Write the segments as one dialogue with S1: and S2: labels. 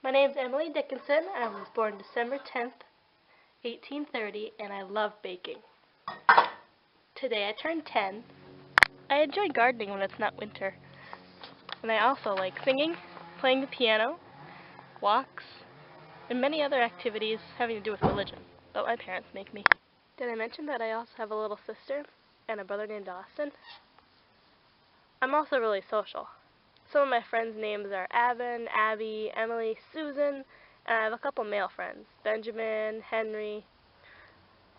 S1: My name's Emily Dickinson. I was born December 10th, 1830, and I love baking. Today I turned 10. I enjoy gardening when it's not winter. And I also like singing, playing the piano, walks, and many other activities having to do with religion, though my parents make me. Did I mention that I also have a little sister and a brother named Austin? I'm also really social. Some of my friends' names are Avon, Abby, Emily, Susan, and I have a couple male friends, Benjamin, Henry.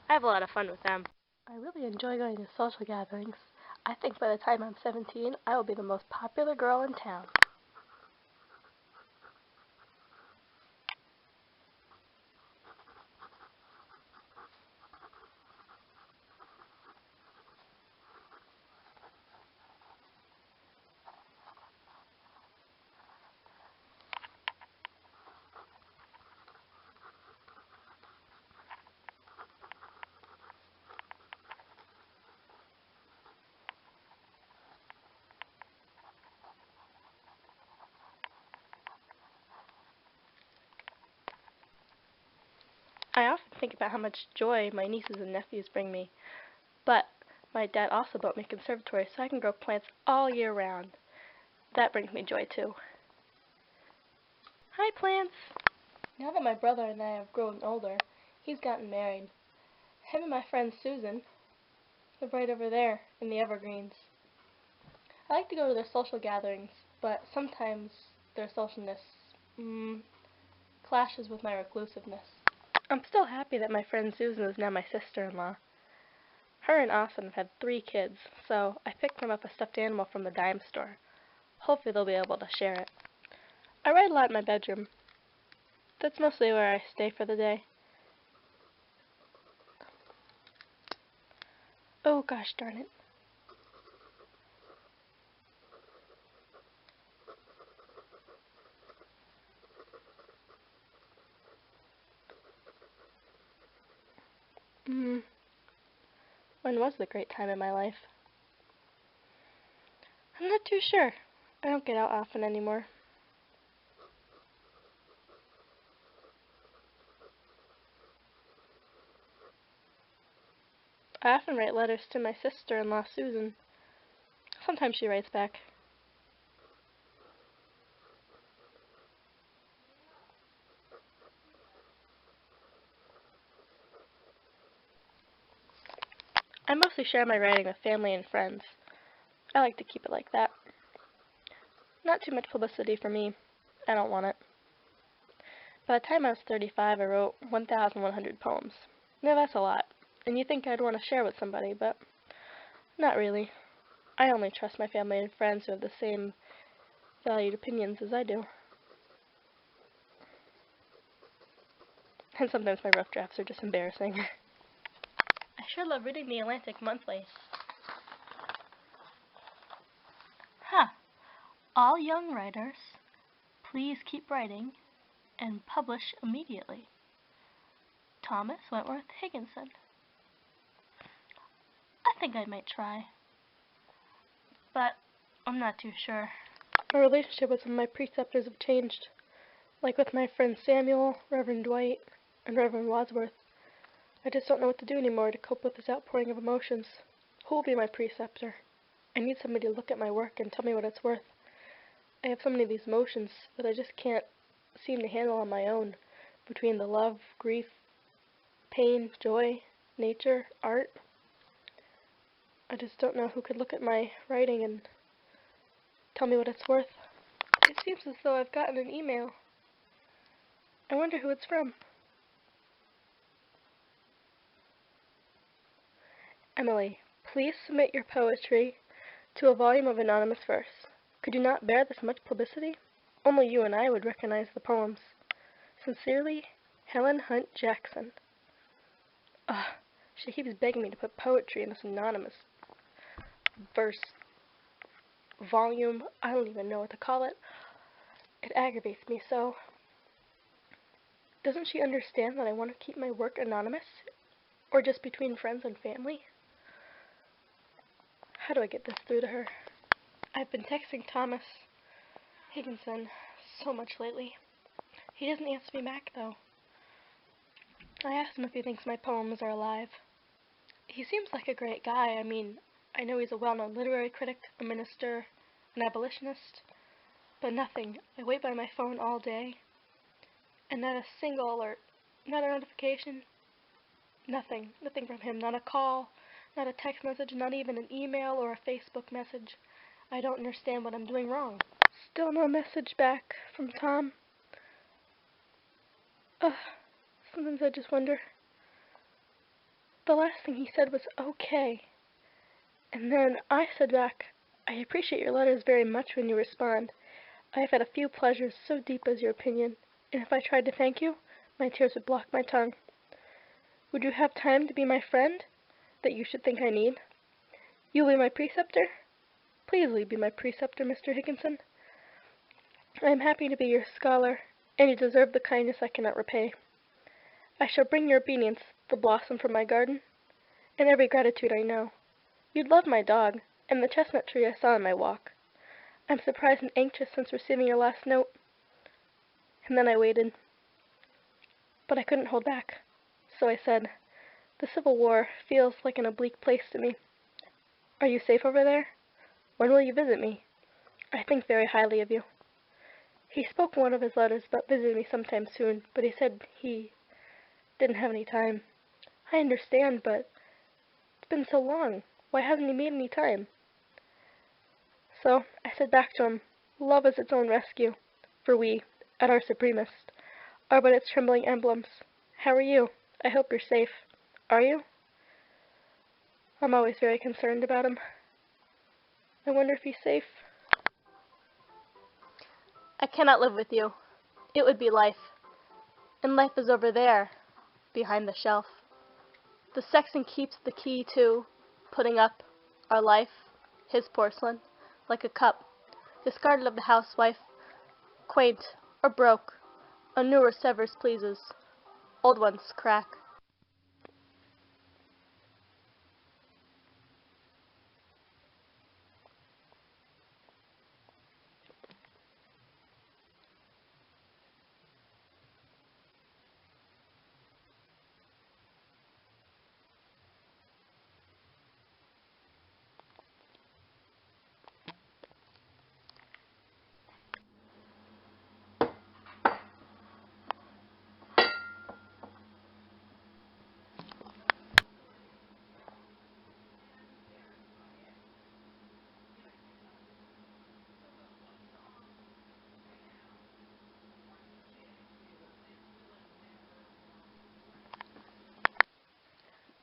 S1: I have a lot of fun with them. I really enjoy going to social gatherings. I think by the time I'm 17, I will be the most popular girl in town. I often think about how much joy my nieces and nephews bring me, but my dad also built me a conservatory so I can grow plants all year round. That brings me joy too. Hi, plants! Now that my brother and I have grown older, he's gotten married. Him and my friend Susan live right over there in the evergreens. I like to go to their social gatherings, but sometimes their socialness clashes with my reclusiveness. I'm still happy that my friend Susan is now my sister-in-law. Her and Austin have had 3 kids, so I picked them up a stuffed animal from the dime store. Hopefully they'll be able to share it. I write a lot in my bedroom. That's mostly where I stay for the day. Oh gosh darn it. When was the great time in my life? I'm not too sure. I don't get out often anymore. I often write letters to my sister-in-law, Susan. Sometimes she writes back. I mostly share my writing with family and friends. I like to keep it like that. Not too much publicity for me. I don't want it. By the time I was 35, I wrote 1,100 poems. Now that's a lot, and you'd think I'd want to share with somebody, but not really. I only trust my family and friends who have the same valued opinions as I do. And sometimes my rough drafts are just embarrassing. I sure love reading the Atlantic Monthly. All young writers, please keep writing and publish immediately. Thomas Wentworth Higginson. I think I might try, but I'm not too sure. My relationship with some of my preceptors have changed. Like with my friends Samuel, Reverend Dwight, and Reverend Wadsworth. I just don't know what to do anymore to cope with this outpouring of emotions. Who will be my preceptor? I need somebody to look at my work and tell me what it's worth. I have so many of these emotions that I just can't seem to handle on my own, between the love, grief, pain, joy, nature, art. I just don't know who could look at my writing and tell me what it's worth. It seems as though I've gotten an email. I wonder who it's from. Emily, please submit your poetry to a volume of anonymous verse. Could you not bear this much publicity? Only you and I would recognize the poems. Sincerely, Helen Hunt Jackson. Ugh, she keeps begging me to put poetry in this anonymous verse volume. I don't even know what to call it. It aggravates me so. Doesn't she understand that I want to keep my work anonymous? Or just between friends and family? How do I get this through to her? I've been texting Thomas Higginson so much lately. He doesn't answer me back, though. I asked him if he thinks my poems are alive. He seems like a great guy. I mean, I know he's a well-known literary critic, a minister, an abolitionist, but nothing. I wait by my phone all day, and not a single alert, not a notification, nothing. Nothing from him, not a call, not a text message, not even an email or a Facebook message. I don't understand what I'm doing wrong. Still no message back from Tom. Ugh, sometimes I just wonder. The last thing he said was okay. And then I said back, I appreciate your letters very much when you respond. I have had a few pleasures so deep as your opinion, and if I tried to thank you, my tears would block my tongue. Would you have time to be my friend, that you should think I need? You'll be my preceptor? Please be my preceptor, Mr. Dickinson. I am happy to be your scholar, and you deserve the kindness I cannot repay. I shall bring your obedience, the blossom from my garden, and every gratitude I know. You'd love my dog, and the chestnut tree I saw in my walk. I'm surprised and anxious since receiving your last note. And then I waited. But I couldn't hold back. So I said, the Civil War feels like an oblique place to me. Are you safe over there? When will you visit me? I think very highly of you. He spoke in one of his letters about visiting me sometime soon, but he said he didn't have any time. I understand, but it's been so long. Why hasn't he made any time? So I said back to him, love is its own rescue, for we, at our supremest, are but its trembling emblems. How are you? I hope you're safe. Are you? I'm always very concerned about him. I wonder if he's safe. I cannot live with you. It would be life. And life is over there, behind the shelf. The sexton keeps the key to putting up our life, his porcelain, like a cup, discarded of the housewife, quaint or broke, a newer severs pleases, old ones crack.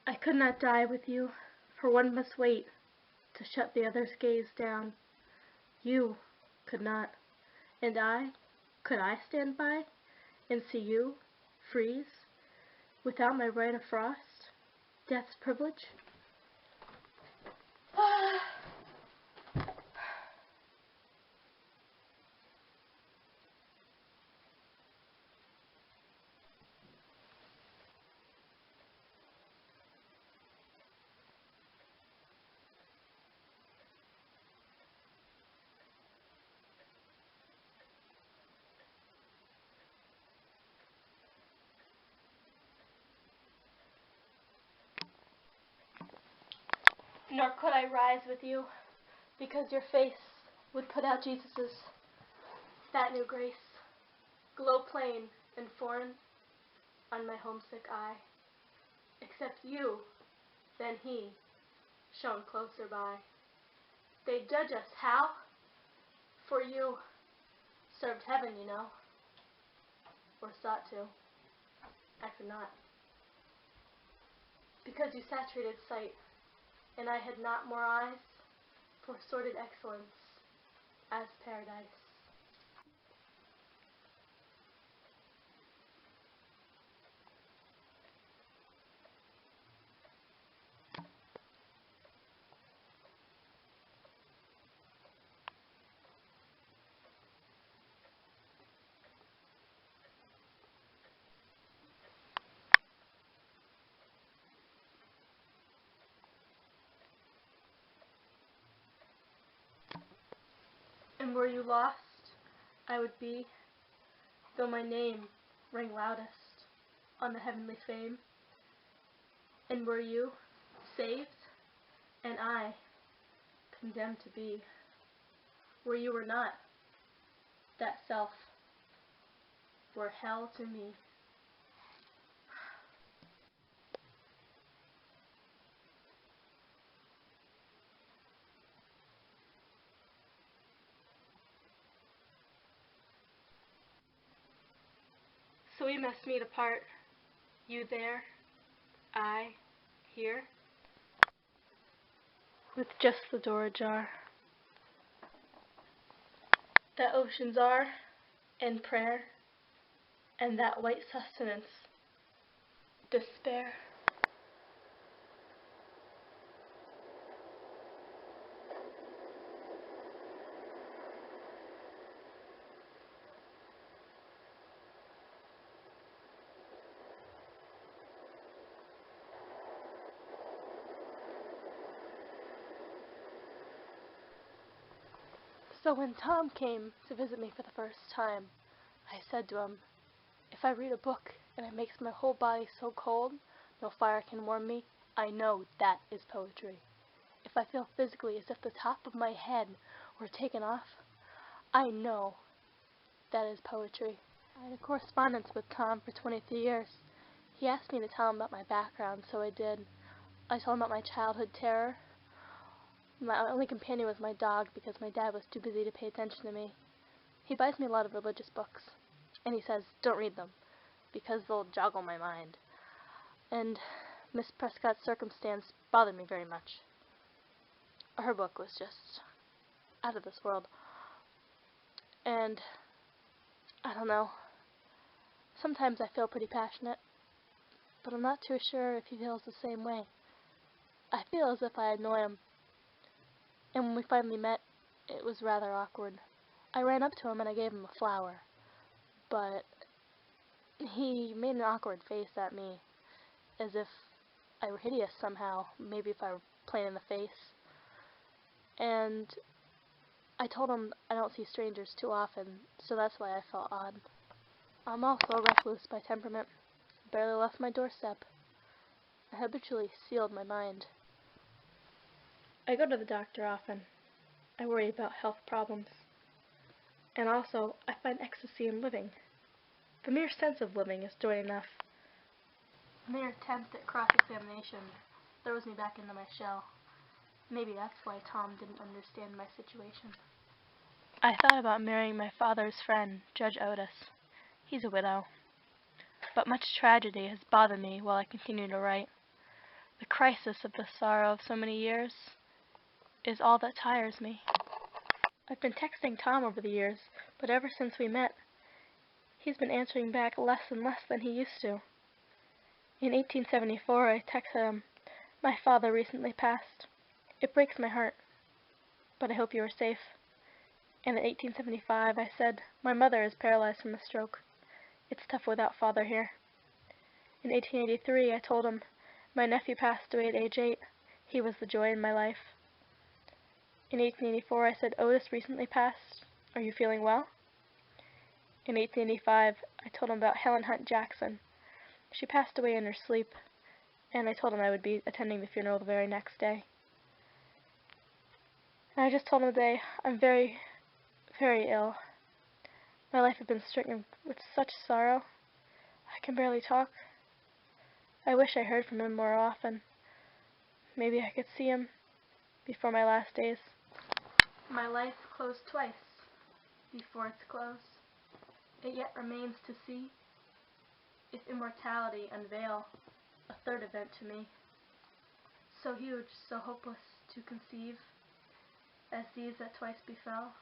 S1: I could not die with you, for one must wait to shut the other's gaze down. You could not, and could I stand by and see you freeze without my right of frost, death's privilege? Nor could I rise with you, because your face would put out Jesus's that new grace, glow plain and foreign on my homesick eye. Except you, then he, shone closer by. They'd judge us how? For you served heaven, you know, or sought to. I could not, because you saturated sight, and I had not more eyes for sordid excellence as paradise. And were you lost, I would be though my name rang loudest on the heavenly fame, and were you saved, and I condemned to be, where you were not, that self were hell to me. So we must meet apart, you there, I here, with just the door ajar. That oceans are, and prayer, and that white sustenance, despair. So when Tom came to visit me for the first time, I said to him, if I read a book and it makes my whole body so cold, no fire can warm me, I know that is poetry. If I feel physically as if the top of my head were taken off, I know that is poetry. I had a correspondence with Tom for 23 years. He asked me to tell him about my background, so I did. I told him about my childhood terror. My only companion was my dog because my dad was too busy to pay attention to me. He buys me a lot of religious books, and he says, don't read them, because they'll joggle my mind. And Miss Prescott's circumstance bothered me very much. Her book was just out of this world. And I don't know. Sometimes I feel pretty passionate, but I'm not too sure if he feels the same way. I feel as if I annoy him. And when we finally met, it was rather awkward. I ran up to him and I gave him a flower, but he made an awkward face at me, as if I were hideous somehow, maybe if I were plain in the face. And I told him I don't see strangers too often, so that's why I felt odd. I'm also recluse by temperament. Barely left my doorstep. I habitually sealed my mind. I go to the doctor often. I worry about health problems. And also, I find ecstasy in living. The mere sense of living is joy enough. The mere attempt at cross-examination throws me back into my shell. Maybe that's why Tom didn't understand my situation. I thought about marrying my father's friend, Judge Otis. He's a widow. But much tragedy has bothered me while I continue to write. The crisis of the sorrow of so many years is all that tires me. I've been texting Tom over the years, but ever since we met, he's been answering back less and less than he used to. In 1874, I texted him, my father recently passed. It breaks my heart, but I hope you are safe. And in 1875, I said, my mother is paralyzed from a stroke. It's tough without father here. In 1883, I told him, my nephew passed away at age 8. He was the joy in my life. In 1884, I said, Otis recently passed. Are you feeling well? In 1885, I told him about Helen Hunt Jackson. She passed away in her sleep, and I told him I would be attending the funeral the very next day. And I just told him today, I'm very, very ill. My life had been stricken with such sorrow. I can barely talk. I wish I heard from him more often. Maybe I could see him before my last days. My life closed twice before its close. It yet remains to see if immortality unveil a third event to me. So huge, so hopeless to conceive, as these that twice befell.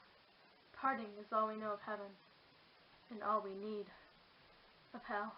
S1: Parting is all we know of heaven, and all we need of hell.